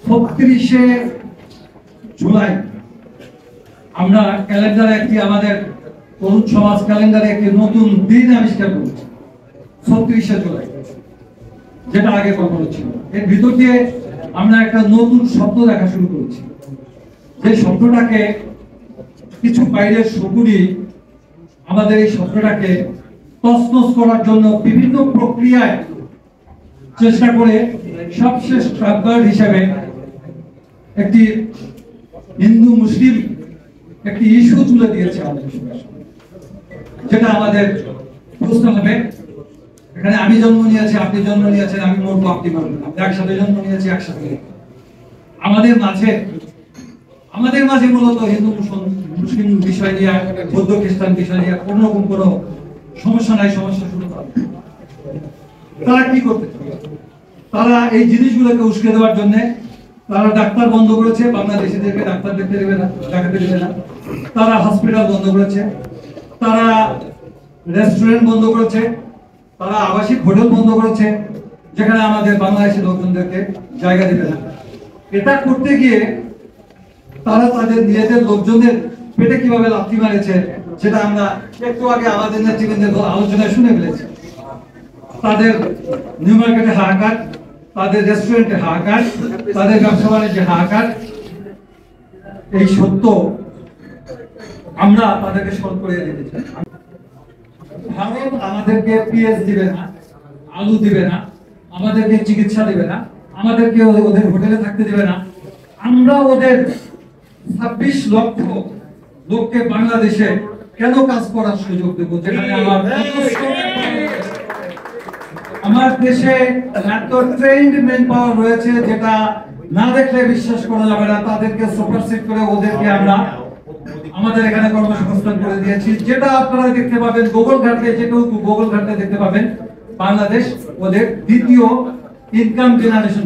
36 জুলাই আমরা ক্যালেন্ডারে একটি আমাদের তরুণ সমাজ ক্যালেন্ডারে একটি নতুন দিন আবিষ্কার করেছি 36 জুলাই, যেটা আগে কখনো ছিল। এর ভিতর দিয়ে আমরা একটা নতুন শব্দ দেখা শুরু করেছি, যে শব্দটাকে কিছু বাইরের শকুনি আমাদের এই শব্দটাকে তছনছ করার জন্য বিভিন্ন প্রক্রিয়ায় চেষ্টা করে সবশেষ ট্রাম্পার হিসেবে একটি হিন্দু মুসলিম একটি ইস্যু তুলে দিয়েছে আমাদের, যেটা আমাদের বুঝতে হবে। এখানে আমি জন্ম নিয়েছি, আপনি জন্ম নিয়েছেন, আমি মরবো, আপনি মরবেন, আমরা একসাথে জন্ম নিয়েছি, একসাথে আমাদের মাঝে মূলত হিন্দু মুসলিম বিষয় নিয়ে, বৌদ্ধ খ্রিস্টান বিষয় নিয়ে কোন রকম কোনো সমস্যা নাই। সমস্যা শুরু করে তারা কি করতে চায়? তারা এই জিনিসগুলোকে উস্কে দেওয়ার জন্য তারা ডাক্তার বন্ধ করেছে, বাংলাদেশিদেরকে ডাক্তার দেখতে দেবে না, দেখাতে দেবে না। তারা হসপিটাল বন্ধ করেছে, তারা রেস্টুরেন্ট বন্ধ করেছে, তারা আবাসিক হোটেল বন্ধ করেছে, যেখানে আমাদের বাংলাদেশি লোকজনদেরকে জায়গা দেবে না। এটা করতে গিয়ে তারা তাদের নিজেদের লোকজনের পেটে কিভাবে লাথি মারেছে সেটা আমরা একটু আগে আমাদের নেতৃবৃন্দের আলোচনায় শুনে ফেলেছি। তাদের নিউ মার্কেটে হাহাকার, তাদের রেস্টুরেন্টে হাহাকার, তাদের ব্যবসা বাণিজ্যে হাহাকার, এই সত্য আমরা তাদেরকে স্মরণ করে দিয়েছি। ভারত আমাদেরকে পিএস দিবে না, আলু দিবে না, আমাদেরকে চিকিৎসা দিবে না, আমাদেরকে ওদের হোটেলে থাকতে দিবে না। আমরা ওদের 26 লক্ষ লোককে বাংলাদেশে কেন কাজ করার সুযোগ দেব, যেখানে আমার দেশে এত ট্রেন্ড ম্যান পাওয়ার রয়েছে, যেটা না দেখলে বিশ্বাস করা যাবে না। তাদেরকে সুপারসিড করে ওদেরকে আমরা আমাদের এখানে কর্মসংস্থান করে দিয়েছি, যেটা আপনারা দেখতে পাবেন গুগল ঘাটলে, যেটুকু গুগল ঘাটলে দেখতে পাবেন বাংলাদেশ ওদের দ্বিতীয় ইনকাম জেনারেশন।